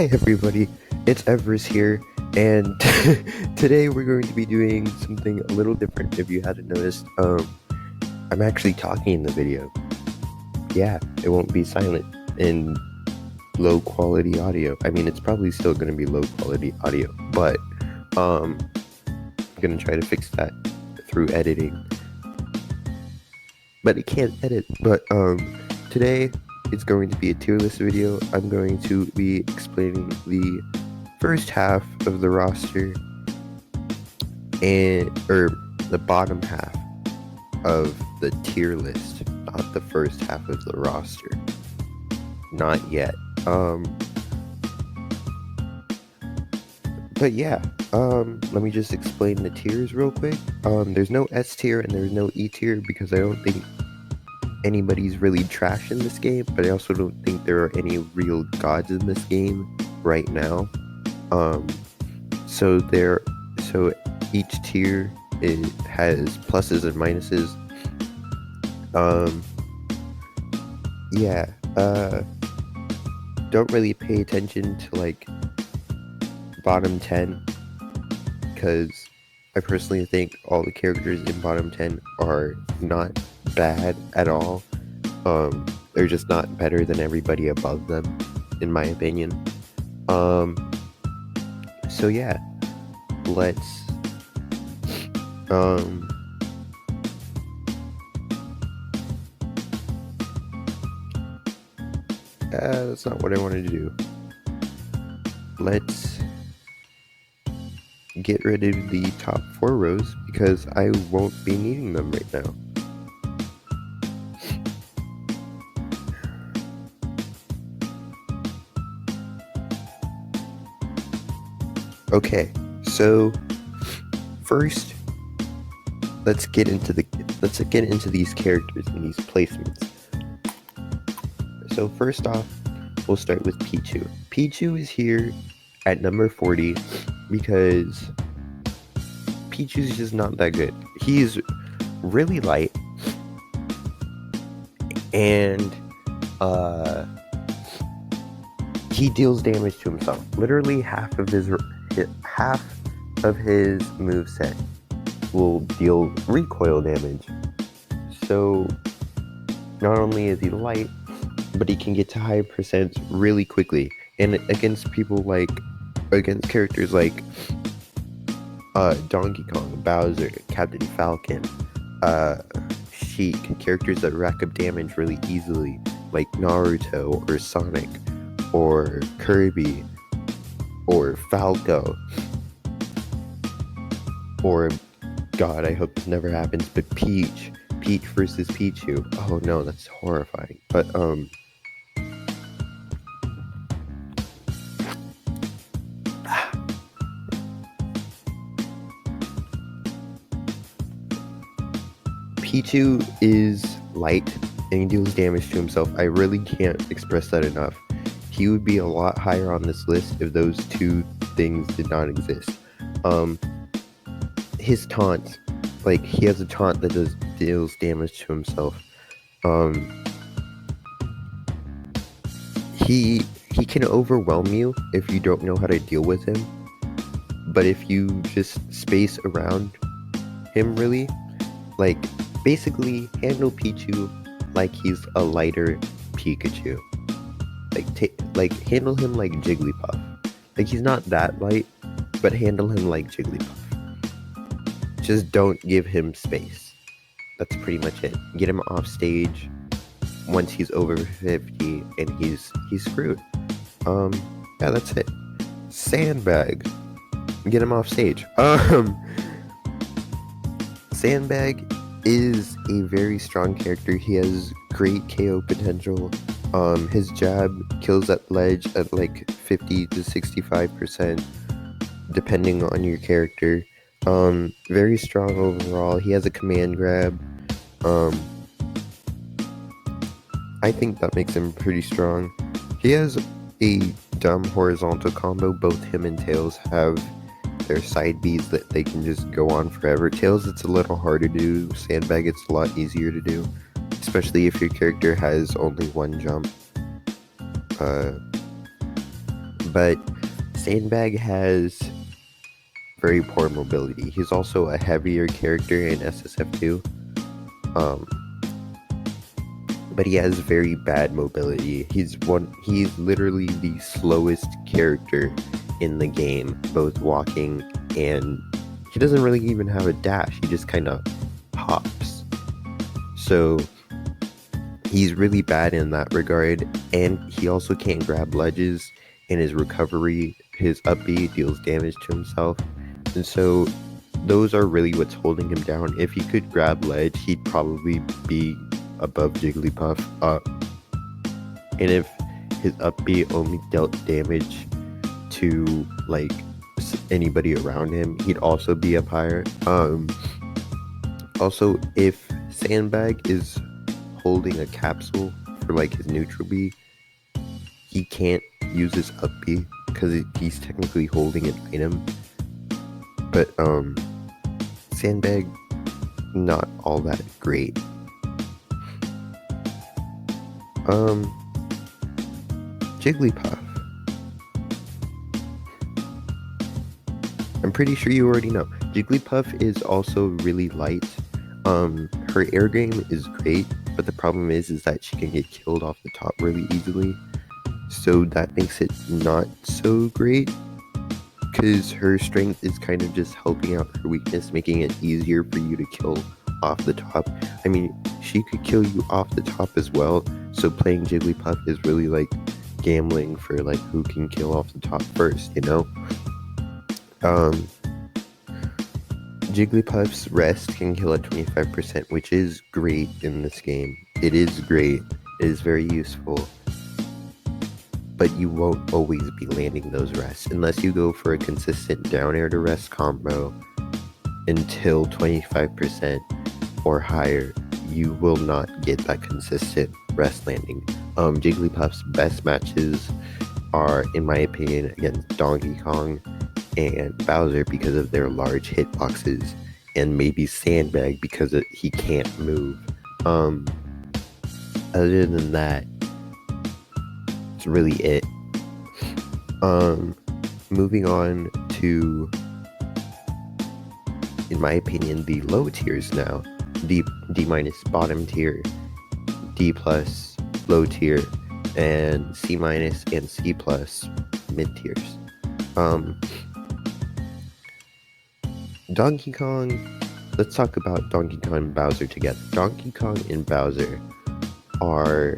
Hi everybody, it's Evris here, and today we're going to be doing something a little different. If you hadn't noticed, I'm actually talking in the video. Yeah, it won't be silent in low quality audio. I mean, it's probably still going to be low quality audio, but I'm going to try to fix that through editing. But it can't edit. But today it's going to be a tier list video. I'm going to be explaining the first half of the roster or the bottom half of the tier list, not the first half of the roster. Not yet. But yeah, let me just explain the tiers real quick. There's no S tier and there's no E tier because I don't think anybody's really trash in this game, but I also don't think there are any real gods in this game right now. So each tier has pluses and minuses. Don't really pay attention to like bottom 10 because I personally think all the characters in bottom 10 are not bad at all. They're just not better than everybody above them, in my opinion. So yeah, let's that's not what I wanted to do. Let's get rid of the top 4 rows because I won't be needing them right now. Okay, so first let's get into these characters and these placements. So first off, we'll start with Pichu. Pichu is here at number 40 because Pichu's just not that good. He's really light and he deals damage to himself. Literally half of his moveset will deal recoil damage. So not only is he light, but he can get to high percents really quickly. And against characters like Donkey Kong, Bowser, Captain Falcon, Sheik, characters that rack up damage really easily, like Naruto or Sonic or Kirby or Falco, or God, I hope this never happens, but Peach versus Pichu. Oh no, that's horrifying. But Pichu is light and he deals damage to himself. I really can't express that enough. He would be a lot higher on this list if those two things did not exist. His taunts, like he has a taunt that deals damage to himself. He can overwhelm you if you don't know how to deal with him. But if you just space around him really, like basically handle Pichu like he's a lighter Pikachu. Like handle him like Jigglypuff. Like he's not that light, but handle him like Jigglypuff. Just don't give him space. That's pretty much it. Get him off stage once he's over 50 and he's screwed. Yeah, that's it. Sandbag. Get him off stage. Sandbag is a very strong character. He has great KO potential. His jab kills that ledge at like 50 to 65%, depending on your character. Very strong overall. He has a command grab. I think that makes him pretty strong. He has a dumb horizontal combo. Both him and Tails have their side Bs that they can just go on forever. Tails, it's a little harder to do. Sandbag, it's a lot easier to do, especially if your character has only one jump. But Sandbag has very poor mobility. He's also a heavier character in SSF2. But he has very bad mobility. He's literally the slowest character in the game, both walking and he doesn't really even have a dash. He just kind of hops. So he's really bad in that regard, and he also can't grab ledges, and his recovery, his up B deals damage to himself. And so those are really what's holding him down. If he could grab ledge, he'd probably be above Jigglypuff. And if his up B only dealt damage to like anybody around him, he'd also be up higher. Also, if Sandbag is holding a capsule for like his neutral B, he can't use his up B because he's technically holding an item. But Sandbag, not all that great. Jigglypuff. I'm pretty sure you already know. Jigglypuff is also really light. Her air game is great, but the problem is that she can get killed off the top really easily. So that makes it not so great, because her strength is kind of just helping out her weakness, making it easier for you to kill off the top. I mean, she could kill you off the top as well, so playing Jigglypuff is really like gambling for like who can kill off the top first, you know? Jigglypuff's rest can kill at 25%, which is great in this game. It is great. It is very useful. But you won't always be landing those rests unless you go for a consistent down air to rest combo until 25% or higher. You will not get that consistent rest landing. Jigglypuff's best matches are, in my opinion, against Donkey Kong and Bowser because of their large hitboxes, and maybe Sandbag because he can't move. Other than that, it's really it. Moving on to, in my opinion, the low tiers now. D minus bottom tier, D plus low tier, and C minus and C plus mid tiers. Donkey Kong, let's talk about Donkey Kong and Bowser together. Donkey Kong and Bowser are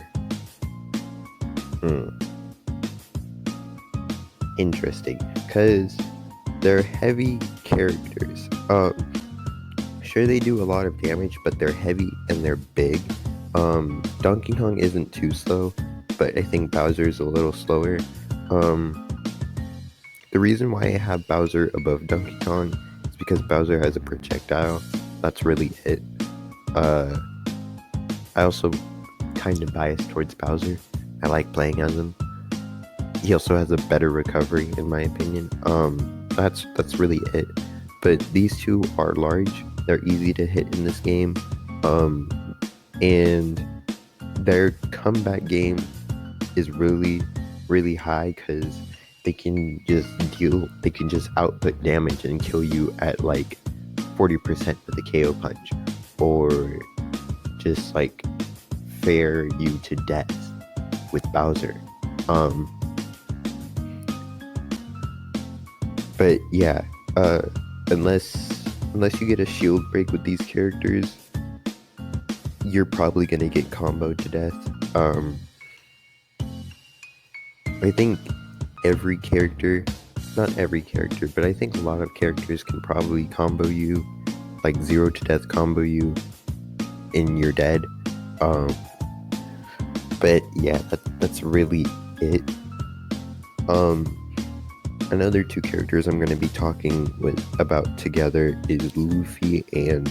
interesting because they're heavy characters. Sure, they do a lot of damage, but they're heavy and they're big. Donkey Kong isn't too slow, but I think Bowser is a little slower. The reason why I have Bowser above Donkey Kong is because Bowser has a projectile. That's really it. I also kind of biased towards Bowser. I like playing as him. He also has a better recovery, in my opinion. That's really it. But these two are large. They're easy to hit in this game. And their comeback game is really, really high because they can just output damage and kill you at like 40% with a KO punch, or just like fare you to death with Bowser. But yeah, unless you get a shield break with these characters, you're probably gonna get comboed to death. I think every character, not every character, but I think a lot of characters can probably combo you, like 0 to death combo you, and you're dead. But yeah, that's really it. Another two characters I'm going to be talking about together is Luffy and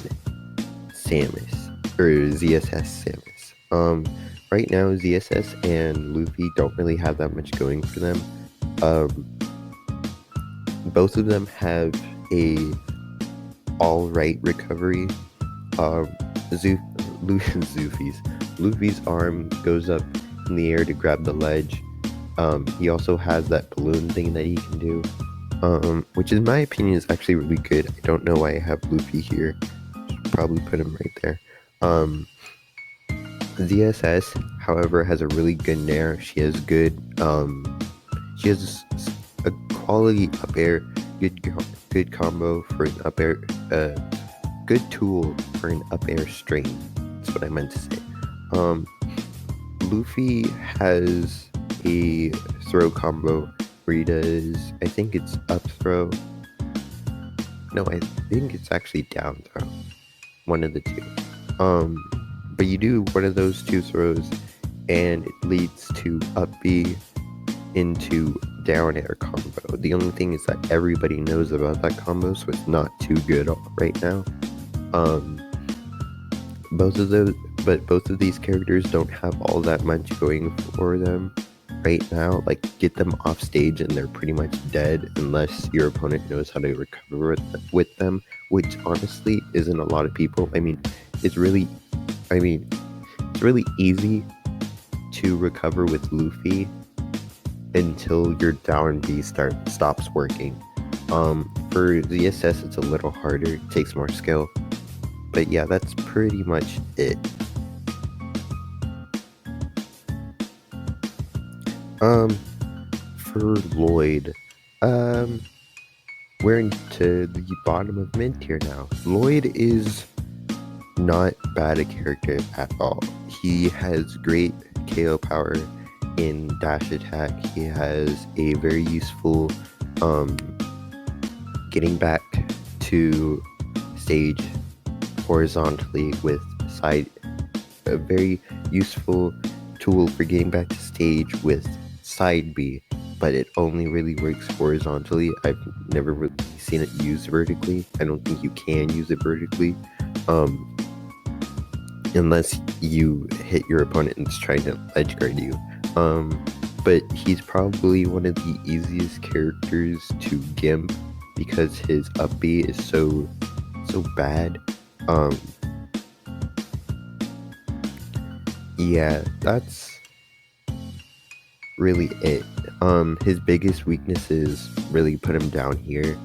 Samus, or ZSS Samus. Right now, ZSS and Luffy don't really have that much going for them. Both of them have a alright recovery. Luffy's arm goes up in the air to grab the ledge, He also has that balloon thing that he can do, which in my opinion is actually really good. I don't know why I have Luffy here. Should probably put him right there. ZSS, however, has a really good nair. She has she has a quality up air, good combo for an up air, good tool for an up air strain. That's what I meant to say. Luffy has a throw combo where he does, I think it's up throw. No, I think it's actually down throw. One of the two. But you do one of those two throws and it leads to up B into down air combo. The only thing is that everybody knows about that combo, so it's not too good right now. Both of these characters don't have all that much going for them right now. Like, get them off stage and they're pretty much dead unless your opponent knows how to recover with them, which honestly isn't a lot of people. It's really easy to recover with Luffy until your down B stops working. For the SS, it's a little harder. It takes more skill. But yeah, that's pretty much it. For Lloyd, we're into the bottom of mid tier now. Lloyd is not bad a character at all. He has great KO power in dash attack. He has a very useful getting back to stage horizontally with a very useful tool for getting back to stage with side B, but it only really works horizontally. I've never really seen it used vertically. I don't think you can use it vertically, unless you hit your opponent and it's trying to edge guard you. But he's probably one of the easiest characters to gimp because his up B is so bad. Yeah, that's really it. His biggest weaknesses really put him down here.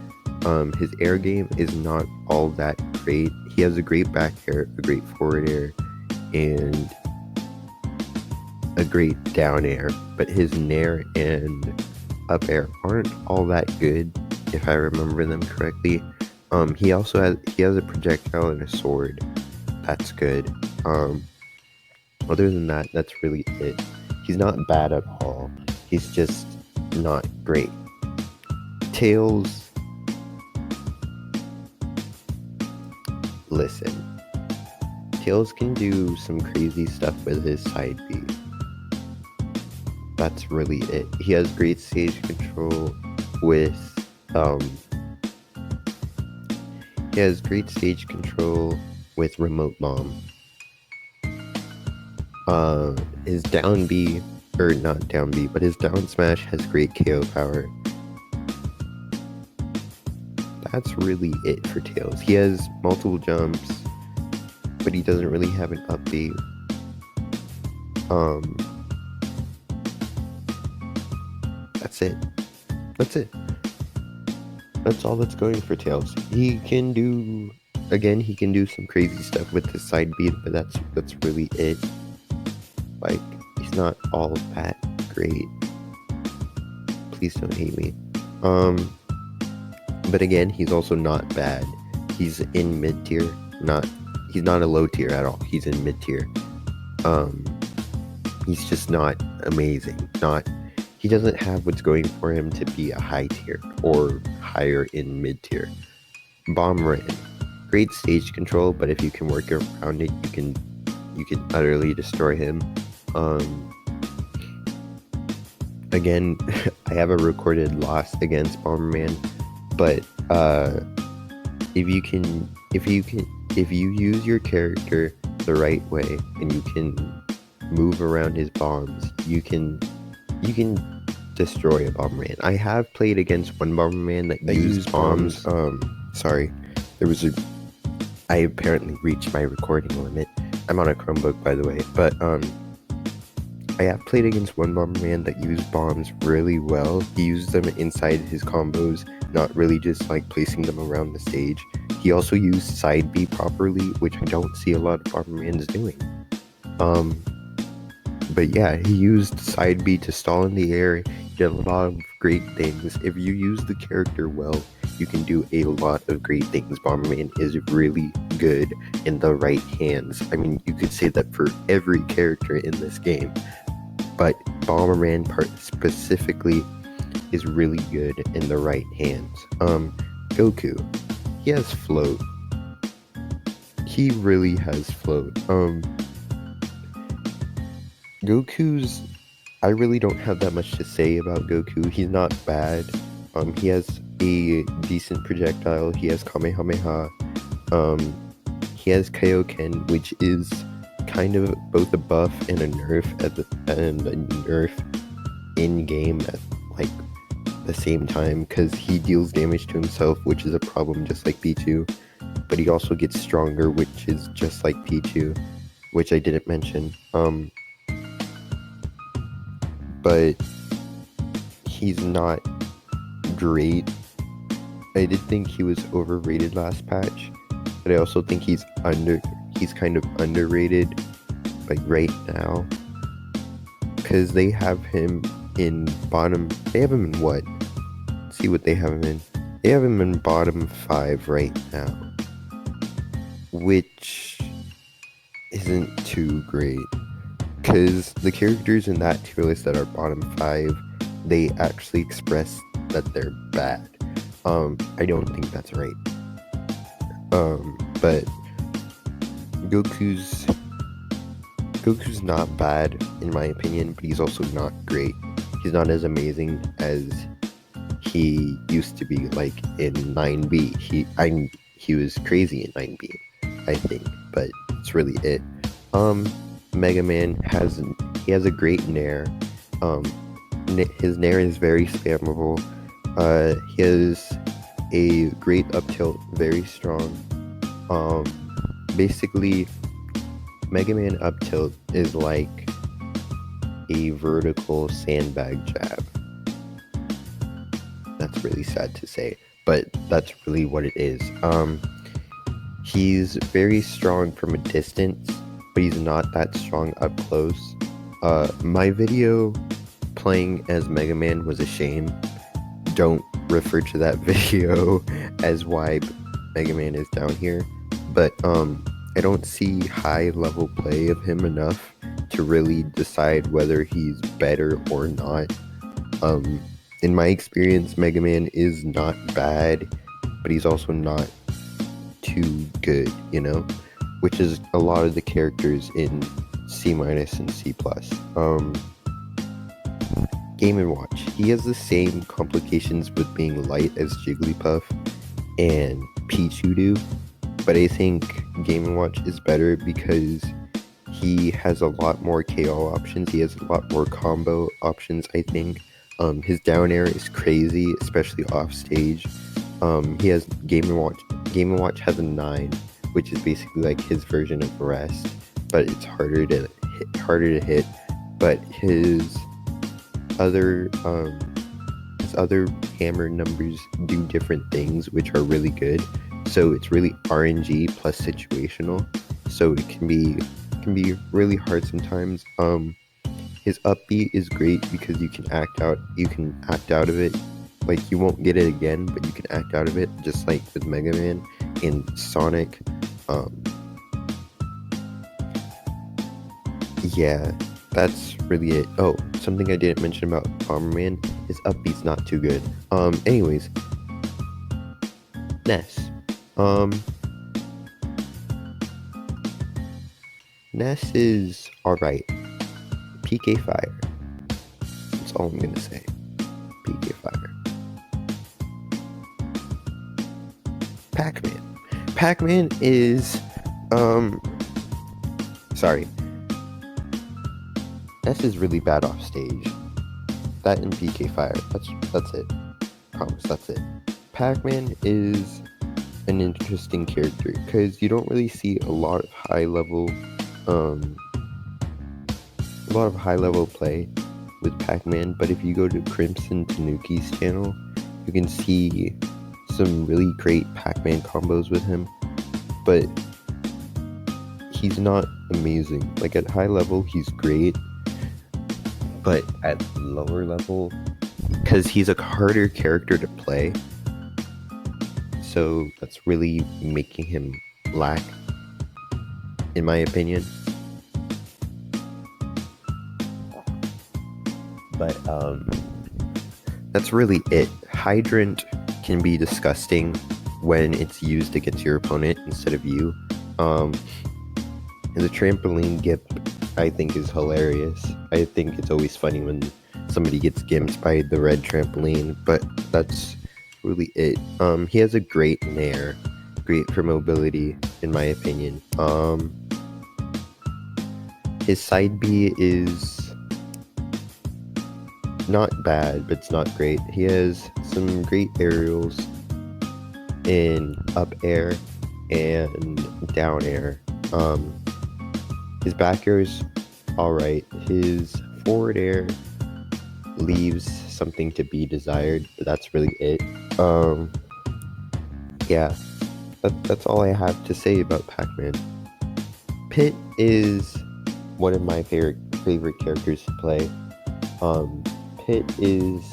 His air game is not all that great. He has a great back air, a great forward air, and a great down air, but his nair and up air aren't all that good, if I remember them correctly. He has a projectile and a sword. That's good. Other than that, that's really it. He's not bad at all. He's just not great. Tails. Listen. Tails can do some crazy stuff with his side B. That's really it. He has great stage control with remote bomb. His down B, or not down B, but his down smash has great KO power. That's really it for Tails. He has multiple jumps, but he doesn't really have an up B. That's it. That's all that's going for Tails. He can do some crazy stuff with his side B, but that's really it. Like, he's not all that great. Please don't hate me. But again, he's also not bad. He's in mid tier. He's not a low tier at all. He's in mid tier. He's just not amazing. He doesn't have what's going for him to be a high tier or higher in mid tier. Bomb Red, great stage control, but if you can work around it, you can utterly destroy him. Again, I have a recorded loss against Bomberman, but if you use your character the right way and you can move around his bombs, you can destroy a Bomberman. I have played against one Bomberman that used bombs. Sorry, I apparently reached my recording limit. I'm on a Chromebook, by the way, but I have played against one Bomberman that used bombs really well. He used them inside his combos, not really just like placing them around the stage. He also used side B properly, which I don't see a lot of Bombermans doing. But yeah, he used side B to stall in the air. He did a lot of great things. If you use the character well, you can do a lot of great things. Bomberman is really good in the right hands. I mean, you could say that for every character in this game, but Bomberman specifically is really good in the right hands. Goku, he has float. He really has float. I really don't have that much to say about Goku. He's not bad. He has a decent projectile. He has Kamehameha. He has Kaioken, which is kind of both a buff and a nerf and a nerf in game at like the same time, because he deals damage to himself, which is a problem just like Pichu. But he also gets stronger, which is just like Pichu, which I didn't mention. But he's not great. I did think he was overrated last patch, but I also think he's kind of underrated like right now, because they have him in what? Let's see what they have him in. They have him in bottom 5 right now, which isn't too great, because the characters in that tier list that are bottom 5, they actually express that they're bad. I don't think that's right. But Goku's not bad in my opinion, but he's also not great. He's not as amazing as he used to be, like in 9B. He was crazy in 9B, I think, but it's really it. Mega Man has a great Nair. His Nair is very spammable. He has a great up tilt, very strong. Basically, Mega Man up tilt is like a vertical sandbag jab. That's really sad to say, but that's really what it is. He's very strong from a distance, but he's not that strong up close. My video playing as Mega Man was a shame. Don't refer to that video as why Mega Man is down here, but I don't see high level play of him enough to really decide whether he's better or not. In my experience, Mega Man is not bad, but he's also not too good, which is a lot of the characters in C- and C+. Game & Watch. He has the same complications with being light as Jigglypuff and Pichu do, but I think Game & Watch is better because he has a lot more KO options. He has a lot more combo options, I think. His down air is crazy, especially off stage. He has Game & Watch. Game & Watch has a 9, which is basically like his version of Rest, but it's harder to hit. But his other hammer numbers do different things, which are really good. So it's really RNG plus situational. So it can be really hard sometimes. His up B is great because you can act out of it. Like, you won't get it again, but you can act out of it, just like with Mega Man and Sonic. Yeah, that's really it. Oh, something I didn't mention about Bomberman, his up B's not too good. Anyways, Ness. Ness is alright. PK Fire. That's all I'm gonna say. PK Fire. Pac-Man. Pac-Man is, sorry. Ness is really bad off stage. That and PK Fire. That's it. Promise, that's it. Pac-Man is an interesting character because you don't really see a lot of high level lot of high-level play with Pac-Man, but if you go to Crimson Tanuki's channel, you can see some really great Pac-Man combos with him, but he's not amazing. Like, at high level, he's great, but at lower level, because he's a harder character to play, so that's really making him lack, in my opinion. But that's really it. Hydrant can be disgusting when it's used against your opponent instead of you. And the trampoline gimp, I think, is hilarious. I think it's always funny when somebody gets gimped by the red trampoline, but that's really it. He has a great nair, great for mobility, in my opinion. His side B is not bad, but it's not great. He has some great aerials in up air and down air. His back air is alright. His forward air leaves something to be desired, but that's really it. Yeah, that's all I have to say about Pac-Man. Pit is one of my favorite characters to play. Pit is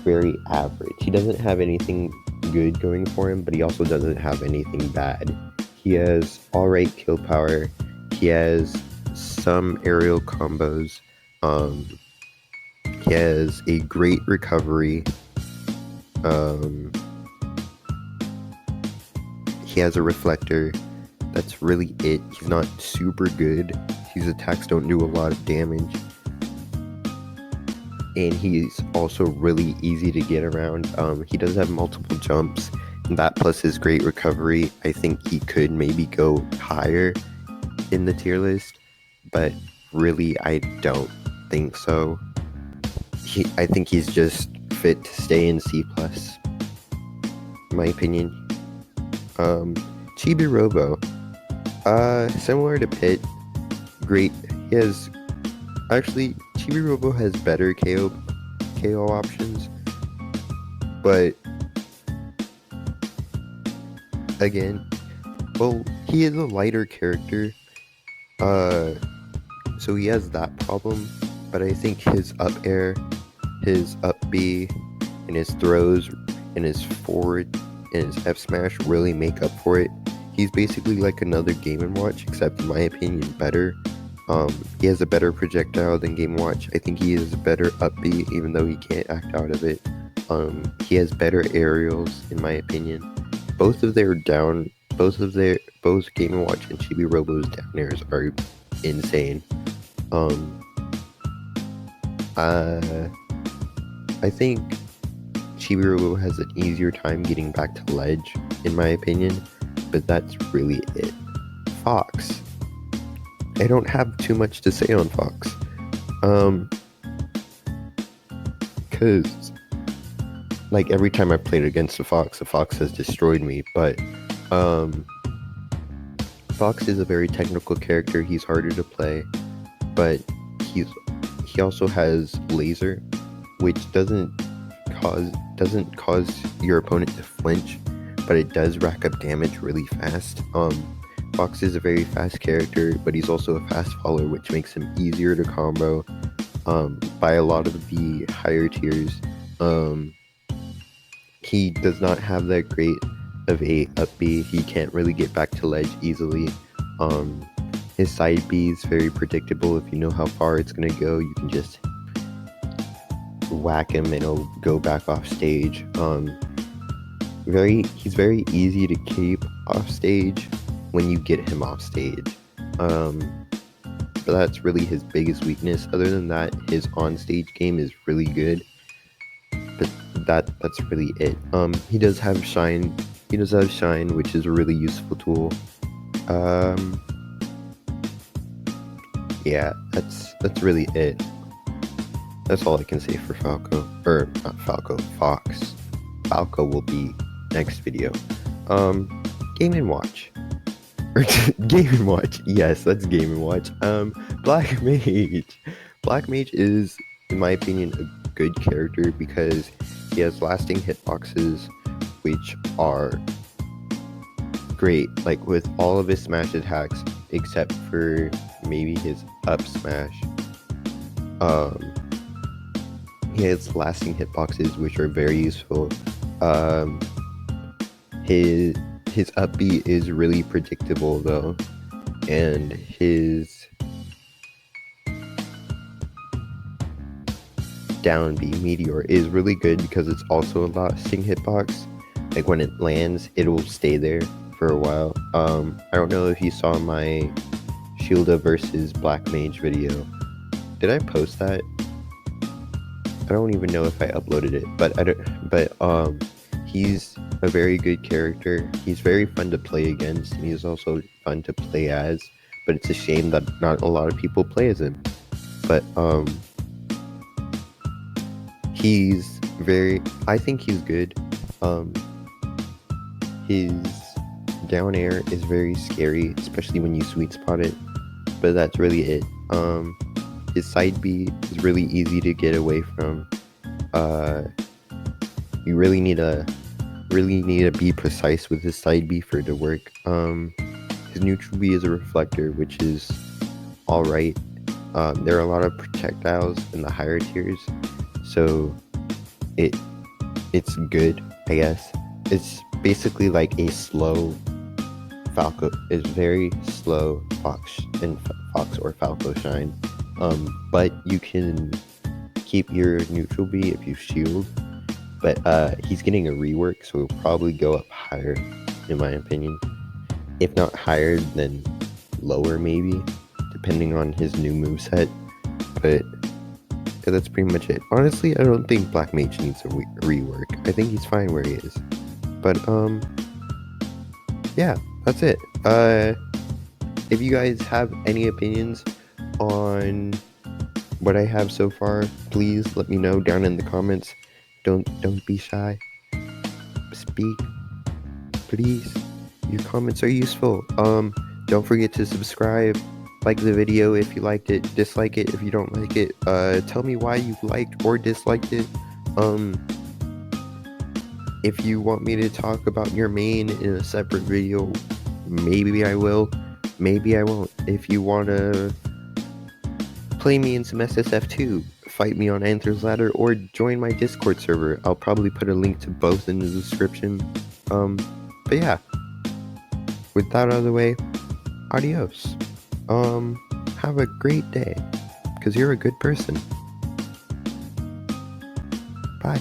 very average. He doesn't have anything good going for him, but he also doesn't have anything bad. He has alright kill power. He has some aerial combos. He has a great recovery. He has a reflector. That's really it. He's not super good. His attacks don't do a lot of damage. And he's also really easy to get around. He does have multiple jumps, and that plus his great recovery, I think he could maybe go higher in the tier list, but really I don't think so. I think he's just fit to stay in C+, in my opinion. Chibi Robo, similar to Pit, great. He has, actually, Chibi Robo has better KO options, but again, well, he is a lighter character, so he has that problem, but I think his up air, his up B, and his throws, and his forward, and his F smash really make up for it. He's basically like another Game & Watch, except in my opinion, better. He has a better projectile than Game & Watch. I think he has a better up B, even though he can't act out of it. He has better aerials, in my opinion. Both Game & Watch and Chibi Robo's down airs are insane. I think Chibi Robo has an easier time getting back to ledge, in my opinion, but that's really it. Fox. I don't have too much to say on Fox. Cause like every time I played against the Fox has destroyed me, but Fox is a very technical character. He's harder to play, but he also has laser, which doesn't cause your opponent to flinch, but it does rack up damage really fast. Fox is a very fast character, but he's also a fast follower, which makes him easier to combo by a lot of the higher tiers. He does not have that great of a up B. He can't really get back to ledge easily. His side B is very predictable. If you know how far it's gonna go, you can just whack him and he'll go back off stage. He's very easy to keep off stage when you get him off stage. But that's really his biggest weakness. Other than that, his on-stage game is really good. But that's really it. He does have Shine. He does have Shine, which is a really useful tool. Yeah, that's really it. That's all I can say for Falco. Or not Falco, Fox. Falco will be next video. Game & Watch. Or Game & Watch. Yes, that's Game & Watch. Black Mage. Black Mage is, in my opinion, a good character because he has lasting hitboxes, which are great. Like with all of his smash attacks, except for maybe his up smash. He has lasting hitboxes, which are very useful. His up B is really predictable though, and his down B Meteor is really good because it's also a lasting hitbox. Like when it lands, it will stay there for a while. I don't know if you saw my Shielda versus Black Mage video. Did I post that? I don't even know if I uploaded it, but he's a very good character. He's very fun to play against, and he's also fun to play as. But it's a shame that not a lot of people play as him. But I think he's good. His down air is very scary, especially when you sweet spot it. But that's really it. His side B is really easy to get away from. You really need to be precise with his side B for it to work. His neutral B is a reflector, which is alright. There are a lot of projectiles in the higher tiers, so it's good, I guess. It's basically like a slow Falco. It's very slow Fox or Falco Shine. But you can keep your neutral B if you shield. But he's getting a rework, so he'll probably go up higher, in my opinion. If not higher, then lower maybe, depending on his new moveset. But yeah, that's pretty much it. Honestly, I don't think Black Mage needs a rework. I think he's fine where he is. But yeah, that's it. If you guys have any opinions on what I have so far, please let me know down in the comments. Don't be shy. Speak, please. Your comments are useful. Don't forget to subscribe, like the video if you liked it, dislike it if you don't like it. Tell me why you liked or disliked it. If you want me to talk about your main in a separate video, maybe I will, maybe I won't. If you want to play me in some SSF2, fight me on Anther's Ladder, or join my Discord server, I'll probably put a link to both in the description. But yeah, with that out of the way, adios. Have a great day, because you're a good person. Bye.